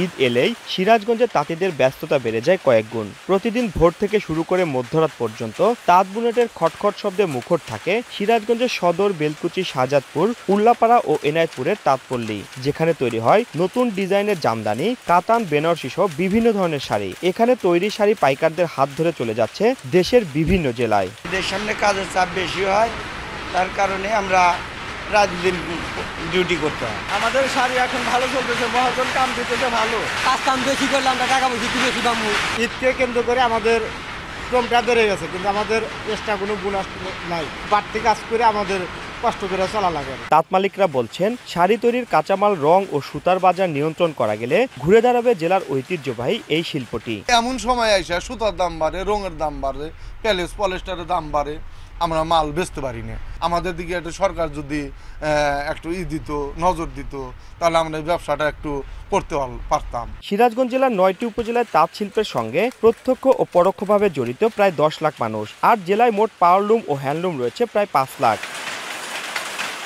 ঈদ এলেই সিরাজগঞ্জে তাঁতিদের ব্যস্ততা বেড়ে যায় কয়েক গুণ। প্রতিদিন ভোর থেকে শুরু করে মধ্যরাত পর্যন্ত তাঁত বুনেটের খটখট শব্দে মুখর থাকে সিরাজগঞ্জের সদর, বেলকুচি, শাহজাদপুর, উল্লাপাড়া ও এনায়েতপুরের তাঁতপল্লী, যেখানে তৈরি হয় নতুন ডিজাইনের জামদানি, কাতান, বেনারসি সহ বিভিন্ন ধরনের শাড়ি। এখানে তৈরি শাড়ি পাইকারদের হাত ধরে চলে যাচ্ছে দেশের বিভিন্ন জেলায়। এদের সামনে কাজের চাপ বেশি হয়, তার কারণে আমরা রাত দিন ডিউটি করতে হয়। আমাদের শাড়ি এখন ভালো চলতেছে, মহাজন কাম দিতেছে ভালো, কাজ কাম বেশি করলে আমরা টাকা পয়সা বেশি পাবো। ঈদকে কেন্দ্র করে আমাদের শ্রমটা বেড়ে গেছে, কিন্তু আমাদের এক্সট্রা কোনো বোনাস নাই। বাড়তি কাজ করে আমাদের কষ্ট করে চলা লাগে। তাঁত মালিকরা বলছেন, শাড়ি তৈরির কাঁচামাল, রং ও সুতার বাজার নিয়ন্ত্রণ করা গেলে ঘুরে দাঁড়াবে জেলার ঐতিহ্যবাহী এই শিল্পটি। এমন সময় আইসা সুতার দাম বাড়ে, রঙের দাম বাড়ে, প্যালেস পলিস্টারের দাম বাড়ে, আমরা মাল বেচতে পারি না। আমাদের দিকে একটা সরকার যদি একটু দিত, নজর দিত, তাহলে আমরা এই ব্যবসাটা একটু করতে পারতাম। সিরাজগঞ্জ জেলার ৯টি উপজেলায় তাঁত শিল্পের সঙ্গে প্রত্যক্ষ ও পরোক্ষভাবে জড়িত প্রায় ১০ লাখ মানুষ। আর জেলায় মোট পাওয়ারলুম ও হ্যান্ডলুম রয়েছে প্রায় ৫ লাখ।